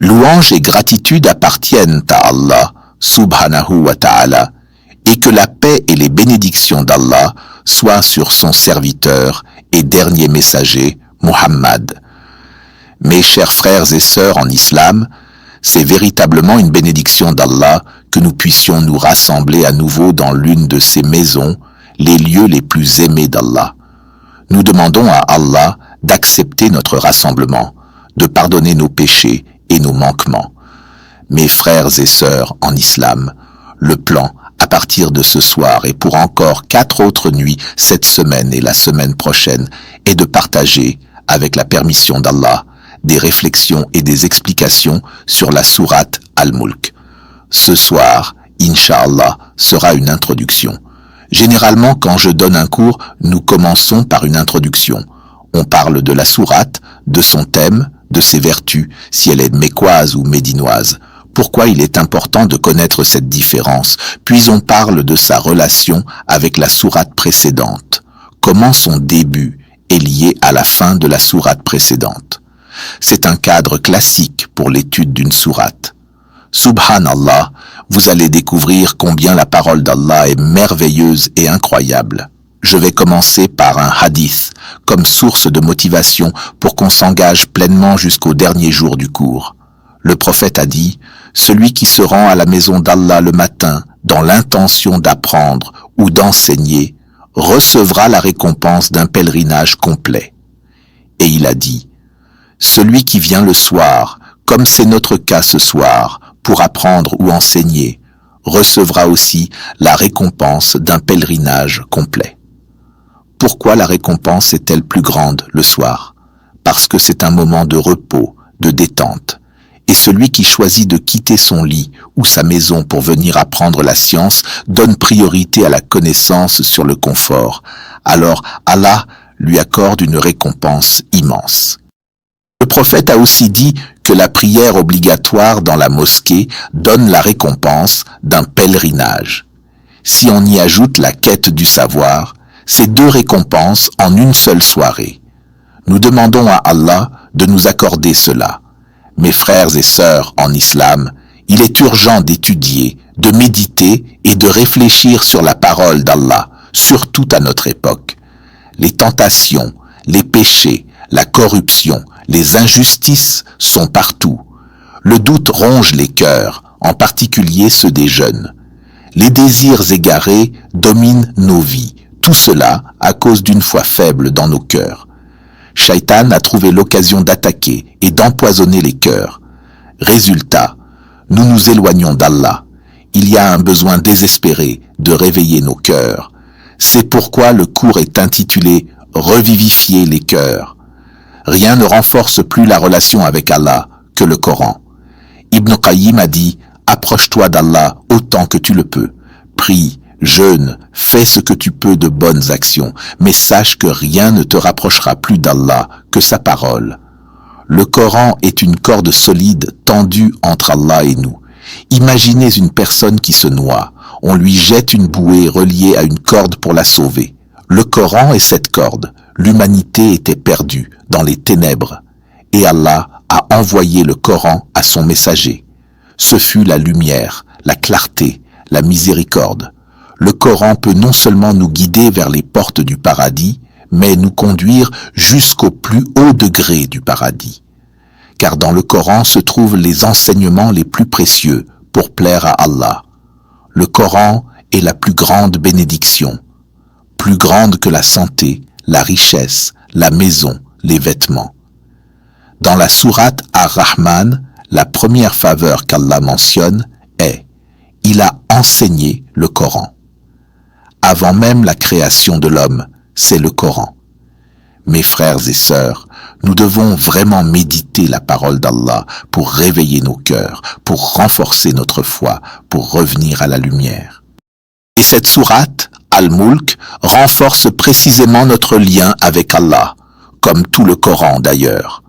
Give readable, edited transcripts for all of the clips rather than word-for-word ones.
Louange et gratitude appartiennent à Allah, subhanahu wa ta'ala, et que la paix et les bénédictions d'Allah soient sur son serviteur et dernier messager, Muhammad. Mes chers frères et sœurs en islam, c'est véritablement une bénédiction d'Allah que nous puissions nous rassembler à nouveau dans l'une de ces maisons, les lieux les plus aimés d'Allah. Nous demandons à Allah d'accepter notre rassemblement, de pardonner nos péchés et nos manquements. Mes frères et sœurs en islam, le plan à partir de ce soir et pour encore 4 autres nuits cette semaine et la semaine prochaine est de partager, avec la permission d'Allah, des réflexions et des explications sur la sourate Al-Mulk. Ce soir, Inch'Allah, sera une introduction. Généralement, quand je donne un cours, nous commençons par une introduction. On parle de la sourate, de son thème, de ses vertus, si elle est mécoise ou médinoise. Pourquoi il est important de connaître cette différence, puis on parle de sa relation avec la sourate précédente. Comment son début est lié à la fin de la sourate précédente. C'est un cadre classique pour l'étude d'une sourate. Subhanallah, vous allez découvrir combien la parole d'Allah est merveilleuse et incroyable. Je vais commencer par un hadith, comme source de motivation pour qu'on s'engage pleinement jusqu'au dernier jour du cours. Le prophète a dit, « Celui qui se rend à la maison d'Allah le matin dans l'intention d'apprendre ou d'enseigner, recevra la récompense d'un pèlerinage complet. » Et il a dit, « Celui qui vient le soir, comme c'est notre cas ce soir, pour apprendre ou enseigner, recevra aussi la récompense d'un pèlerinage complet. » Pourquoi la récompense est-elle plus grande le soir? Parce que c'est un moment de repos, de détente. Et celui qui choisit de quitter son lit ou sa maison pour venir apprendre la science donne priorité à la connaissance sur le confort. Alors Allah lui accorde une récompense immense. Le prophète a aussi dit que la prière obligatoire dans la mosquée donne la récompense d'un pèlerinage. Si on y ajoute la quête du savoir, c'est 2 récompenses en une seule soirée. Nous demandons à Allah de nous accorder cela. Mes frères et sœurs en islam, il est urgent d'étudier, de méditer et de réfléchir sur la parole d'Allah, surtout à notre époque. Les tentations, les péchés, la corruption, les injustices sont partout. Le doute ronge les cœurs, en particulier ceux des jeunes. Les désirs égarés dominent nos vies, tout cela à cause d'une foi faible dans nos cœurs. Shaitan a trouvé l'occasion d'attaquer et d'empoisonner les cœurs. Résultat, nous nous éloignons d'Allah. Il y a un besoin désespéré de réveiller nos cœurs. C'est pourquoi le cours est intitulé « Revivifier les cœurs ». Rien ne renforce plus la relation avec Allah que le Coran. Ibn Qayyim a dit « Approche-toi d'Allah autant que tu le peux. Prie, jeûne, fais ce que tu peux de bonnes actions, mais sache que rien ne te rapprochera plus d'Allah que sa parole. » Le Coran est une corde solide tendue entre Allah et nous. Imaginez une personne qui se noie. On lui jette une bouée reliée à une corde pour la sauver. Le Coran est cette corde. L'humanité était perdue dans les ténèbres. Et Allah a envoyé le Coran à son messager. Ce fut la lumière, la clarté, la miséricorde. Le Coran peut non seulement nous guider vers les portes du paradis, mais nous conduire jusqu'au plus haut degré du paradis. Car dans le Coran se trouvent les enseignements les plus précieux pour plaire à Allah. Le Coran est la plus grande bénédiction, plus grande que la santé, la richesse, la maison, les vêtements. Dans la sourate Ar-Rahman, la première faveur qu'Allah mentionne est « Il a enseigné le Coran ». Avant même la création de l'homme, c'est le Coran. Mes frères et sœurs, nous devons vraiment méditer la parole d'Allah pour réveiller nos cœurs, pour renforcer notre foi, pour revenir à la lumière. Et cette sourate, Al-Mulk, renforce précisément notre lien avec Allah, comme tout le Coran d'ailleurs.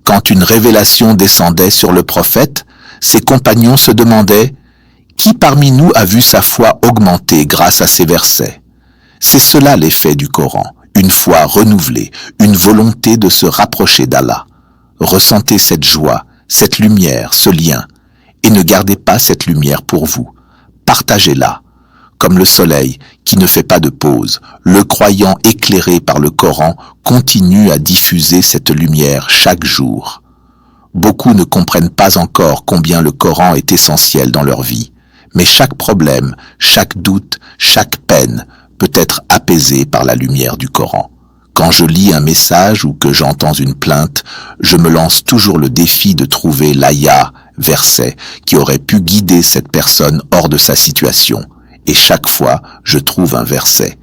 Quand une révélation descendait sur le prophète, ses compagnons se demandaient « Qui parmi nous a vu sa foi augmenter grâce à ces versets ?» C'est cela l'effet du Coran, une foi renouvelée, une volonté de se rapprocher d'Allah. Ressentez cette joie, cette lumière, ce lien, et ne gardez pas cette lumière pour vous. Partagez-la. Comme le soleil qui ne fait pas de pause, le croyant éclairé par le Coran continue à diffuser cette lumière chaque jour. Beaucoup ne comprennent pas encore combien le Coran est essentiel dans leur vie, mais chaque problème, chaque doute, chaque peine peut être apaisé par la lumière du Coran. Quand je lis un message ou que j'entends une plainte, je me lance toujours le défi de trouver l'aya, verset, qui aurait pu guider cette personne hors de sa situation. Et chaque fois, je trouve un verset.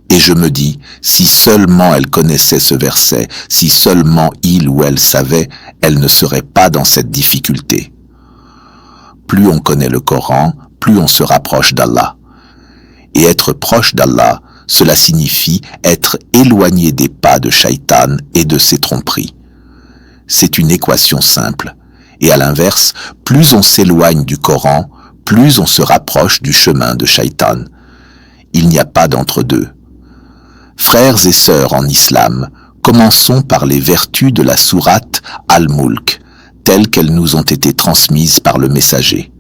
Et je me dis, si seulement elle connaissait ce verset, si seulement il ou elle savait, elle ne serait pas dans cette difficulté. Plus on connaît le Coran, plus on se rapproche d'Allah. Et être proche d'Allah, cela signifie être éloigné des pas de Shaitan et de ses tromperies. C'est une équation simple. Et à l'inverse, plus on s'éloigne du Coran, plus on se rapproche du chemin de Shaitan. Il n'y a pas d'entre-deux. Frères et sœurs en islam, commençons par les vertus de la sourate Al-Mulk, telles qu'elles nous ont été transmises par le messager.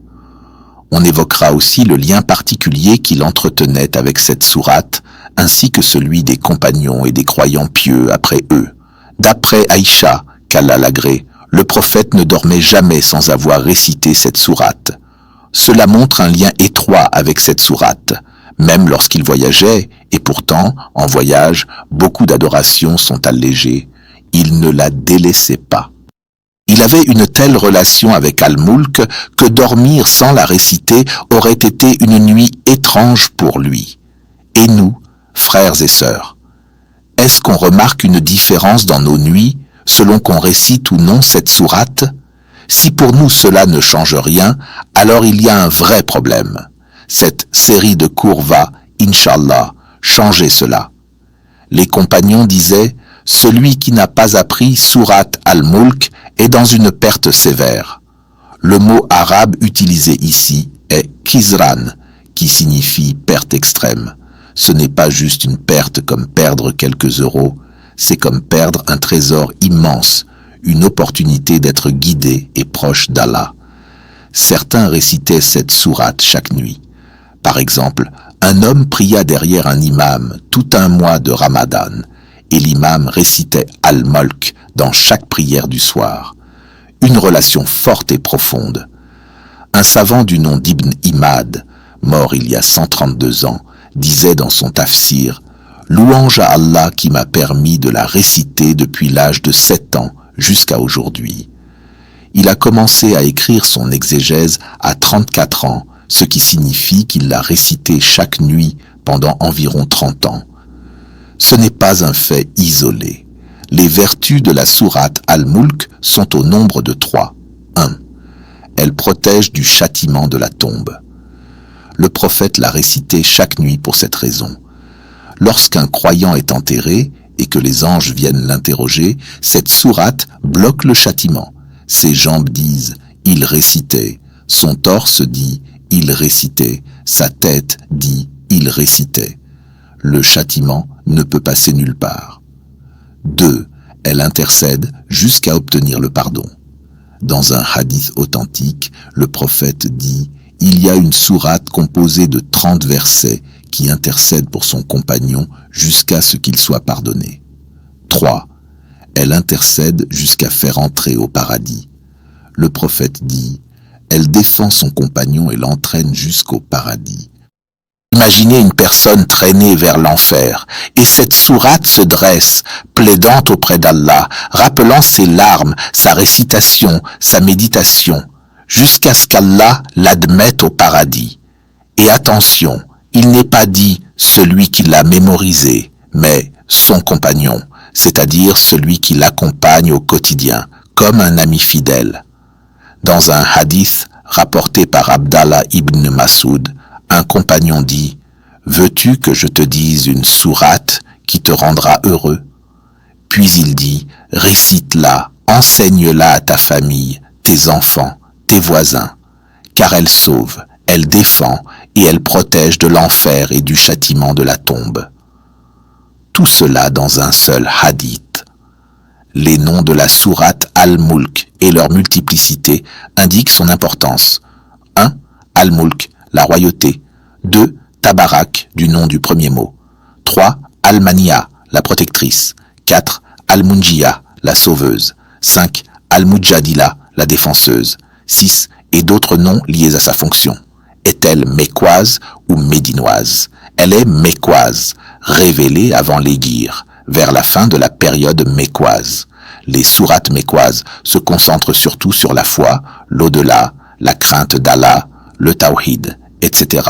On évoquera aussi le lien particulier qu'il entretenait avec cette sourate, ainsi que celui des compagnons et des croyants pieux après eux. D'après Aïcha, qu'Allah l'agrée, le prophète ne dormait jamais sans avoir récité cette sourate. Cela montre un lien étroit avec cette sourate, même lorsqu'il voyageait, et pourtant, en voyage, beaucoup d'adorations sont allégées. Il ne la délaissait pas. Il avait une telle relation avec Al-Mulk que dormir sans la réciter aurait été une nuit étrange pour lui. Et nous, frères et sœurs, est-ce qu'on remarque une différence dans nos nuits selon qu'on récite ou non cette sourate? Si pour nous cela ne change rien, alors il y a un vrai problème. Cette série de cours va, Inch'Allah, changer cela. Les compagnons disaient, celui qui n'a pas appris sourate Al-Mulk est dans une perte sévère. Le mot arabe utilisé ici est khizran, qui signifie perte extrême. Ce n'est pas juste une perte comme perdre quelques euros, c'est comme perdre un trésor immense, une opportunité d'être guidé et proche d'Allah. Certains récitaient cette sourate chaque nuit. Par exemple, un homme pria derrière un imam tout un mois de Ramadan, et l'imam récitait Al-Mulk dans chaque prière du soir. Une relation forte et profonde. Un savant du nom d'Ibn Imad, mort il y a 132 ans, disait dans son tafsir « Louange à Allah qui m'a permis de la réciter depuis l'âge de 7 ans jusqu'à aujourd'hui. » Il a commencé à écrire son exégèse à 34 ans, ce qui signifie qu'il l'a récité chaque nuit pendant environ 30 ans. Ce n'est pas un fait isolé. Les vertus de la sourate Al-Mulk sont au nombre de 3. 1. Elle protège du châtiment de la tombe. Le prophète l'a récité chaque nuit pour cette raison. Lorsqu'un croyant est enterré et que les anges viennent l'interroger, cette sourate bloque le châtiment. Ses jambes disent « il récitait », son torse dit « il récitait », sa tête dit « il récitait ». Le châtiment ne peut passer nulle part. 2. Elle intercède jusqu'à obtenir le pardon. Dans un hadith authentique, le prophète dit « il y a une sourate composée de 30 versets qui intercèdent pour son compagnon jusqu'à ce qu'il soit pardonné. » 3. Elle intercède jusqu'à faire entrer au paradis. Le prophète dit « elle défend son compagnon et l'entraîne jusqu'au paradis. » Imaginez une personne traînée vers l'enfer, et cette sourate se dresse, plaidante auprès d'Allah, rappelant ses larmes, sa récitation, sa méditation, jusqu'à ce qu'Allah l'admette au paradis. Et attention, il n'est pas dit celui qui l'a mémorisé, mais son compagnon, c'est-à-dire celui qui l'accompagne au quotidien, comme un ami fidèle. Dans un hadith rapporté par Abdallah ibn Masoud, un compagnon dit « Veux-tu que je te dise une sourate qui te rendra heureux ?» Puis il dit « Récite-la, enseigne-la à ta famille, tes enfants, tes voisins, car elle sauve, elle défend et elle protège de l'enfer et du châtiment de la tombe. » Tout cela dans un seul hadith. Les noms de la sourate Al-Mulk et leur multiplicité indiquent son importance. 1. Al-Mulk, la royauté. 2. Tabarak, du nom du premier mot. 3. Al-Mania, la protectrice. 4. Al-Munjia, la sauveuse. 5. Al-Mujadila, la défenseuse. 6. Et d'autres noms liés à sa fonction. Est-elle mécoise ou médinoise? Elle est mécoise, révélée avant l'Héguir, vers la fin de la période mécoise. Les sourates mécoises se concentrent surtout sur la foi, l'au-delà, la crainte d'Allah, le tawhid, etc.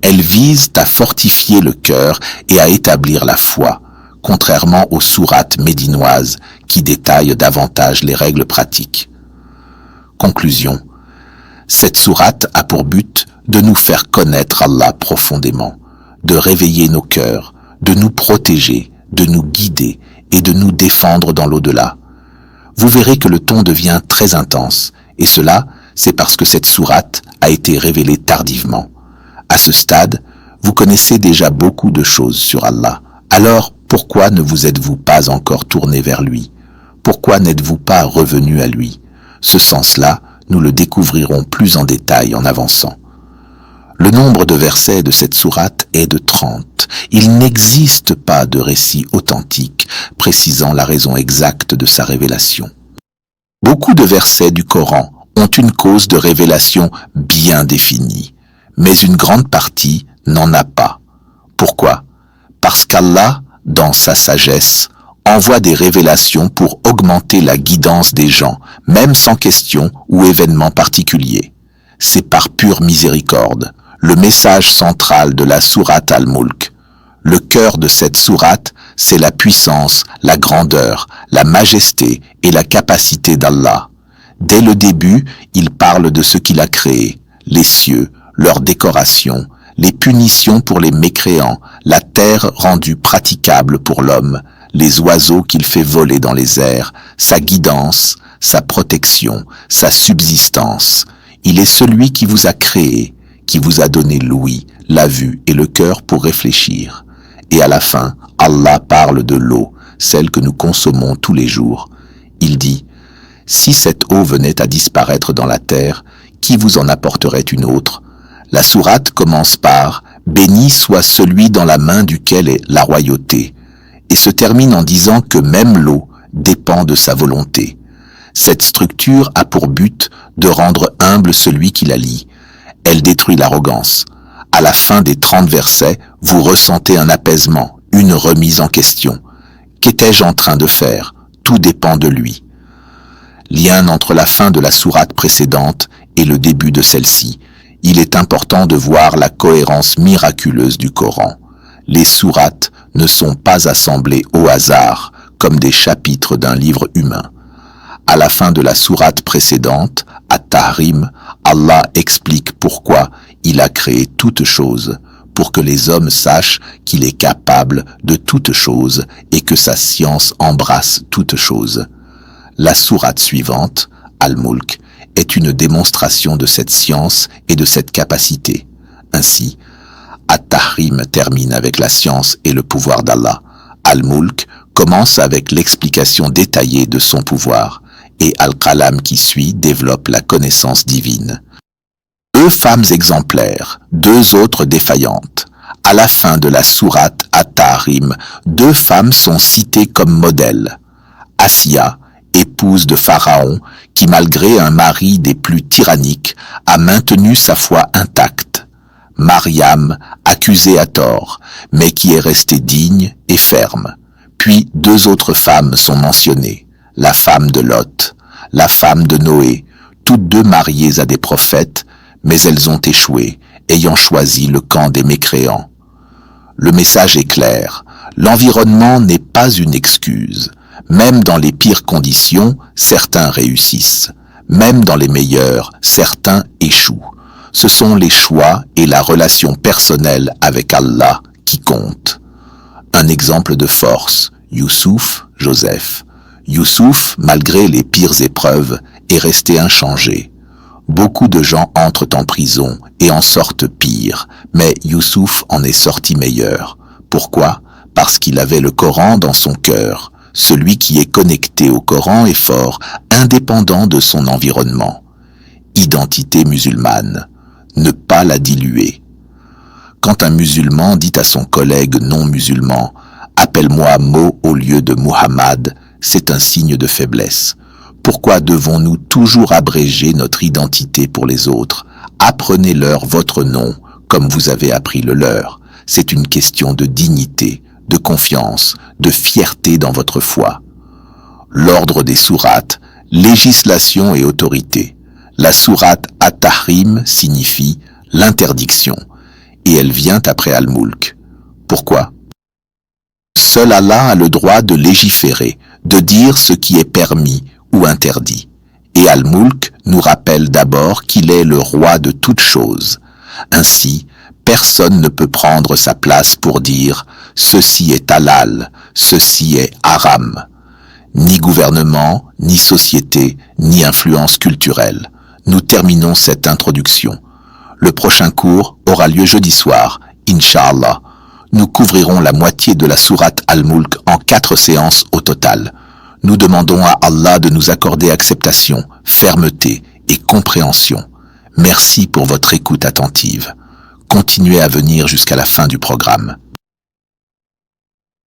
Elles visent à fortifier le cœur et à établir la foi, contrairement aux sourates médinoises qui détaillent davantage les règles pratiques. Conclusion. Cette sourate a pour but de nous faire connaître Allah profondément, de réveiller nos cœurs, de nous protéger, de nous guider et de nous défendre dans l'au-delà. Vous verrez que le ton devient très intense, et cela, c'est parce que cette sourate a été révélée tardivement. À ce stade, vous connaissez déjà beaucoup de choses sur Allah. Alors, pourquoi ne vous êtes-vous pas encore tourné vers lui? Pourquoi n'êtes-vous pas revenu à lui? Ce sens-là, nous le découvrirons plus en détail en avançant. Le nombre de versets de cette sourate est de 30. Il n'existe pas de récit authentique précisant la raison exacte de sa révélation. Beaucoup de versets du Coran ont une cause de révélation bien définie, mais une grande partie n'en a pas. Pourquoi? Parce qu'Allah, dans sa sagesse, envoie des révélations pour augmenter la guidance des gens, même sans question ou événement particulier. C'est par pure miséricorde. Le message central de la sourate Al-Mulk. Le cœur de cette sourate, c'est la puissance, la grandeur, la majesté et la capacité d'Allah. Dès le début, il parle de ce qu'il a créé, les cieux, leur décoration, les punitions pour les mécréants, la terre rendue praticable pour l'homme, les oiseaux qu'il fait voler dans les airs, sa guidance, sa protection, sa subsistance. Il est celui qui vous a créé, qui vous a donné l'ouïe, la vue et le cœur pour réfléchir. Et à la fin, Allah parle de l'eau, celle que nous consommons tous les jours. Il dit, « Si cette eau venait à disparaître dans la terre, qui vous en apporterait une autre ?» La sourate commence par « Béni soit celui dans la main duquel est la royauté » et se termine en disant que même l'eau dépend de sa volonté. Cette structure a pour but de rendre humble celui qui la lit. Elle détruit l'arrogance. À la fin des 30 versets, vous ressentez un apaisement, une remise en question. Qu'étais-je en train de faire? Tout dépend de lui. Lien entre la fin de la sourate précédente et le début de celle-ci. Il est important de voir la cohérence miraculeuse du Coran. Les sourates ne sont pas assemblées au hasard, comme des chapitres d'un livre humain. À la fin de la sourate précédente, At-Tahrim, Allah explique pourquoi il a créé toutes choses, pour que les hommes sachent qu'il est capable de toutes choses et que sa science embrasse toutes choses. La sourate suivante, Al-Mulk, est une démonstration de cette science et de cette capacité. Ainsi, At-Tahrim termine avec la science et le pouvoir d'Allah. Al-Mulk commence avec l'explication détaillée de son pouvoir. Et Al-Qalam qui suit développe la connaissance divine. 2 femmes exemplaires, 2 autres défaillantes. À la fin de la sourate At-Tahrim, 2 femmes sont citées comme modèles. Asiya, épouse de Pharaon, qui malgré un mari des plus tyranniques, a maintenu sa foi intacte. Mariam, accusée à tort, mais qui est restée digne et ferme. Puis 2 autres femmes sont mentionnées. La femme de Lot, la femme de Noé, toutes 2 mariées à des prophètes, mais elles ont échoué, ayant choisi le camp des mécréants. Le message est clair, l'environnement n'est pas une excuse. Même dans les pires conditions, certains réussissent. Même dans les meilleures, certains échouent. Ce sont les choix et la relation personnelle avec Allah qui comptent. Un exemple de force, Youssouf, Joseph. Youssouf, malgré les pires épreuves, est resté inchangé. Beaucoup de gens entrent en prison et en sortent pires, mais Youssouf en est sorti meilleur. Pourquoi? Parce qu'il avait le Coran dans son cœur. Celui qui est connecté au Coran est fort, indépendant de son environnement. Identité musulmane. Ne pas la diluer. Quand un musulman dit à son collègue non musulman « Appelle-moi Mo au lieu de Muhammad », c'est un signe de faiblesse. Pourquoi devons-nous toujours abréger notre identité pour les autres? Apprenez-leur votre nom comme vous avez appris le leur. C'est une question de dignité, de confiance, de fierté dans votre foi. L'ordre des sourates, législation et autorité. La sourate At-Tahrim signifie l'interdiction, et elle vient après Al-Mulk. Pourquoi? Seul Allah a le droit de légiférer, de dire ce qui est permis ou interdit. Et Al-Mulk nous rappelle d'abord qu'il est le roi de toutes choses. Ainsi, personne ne peut prendre sa place pour dire « ceci est halal, ceci est haram ». Ni gouvernement, ni société, ni influence culturelle. Nous terminons cette introduction. Le prochain cours aura lieu jeudi soir, Inch'Allah. Nous couvrirons la moitié de la sourate Al-Mulk en 4 séances au total. Nous demandons à Allah de nous accorder acceptation, fermeté et compréhension. Merci pour votre écoute attentive. Continuez à venir jusqu'à la fin du programme.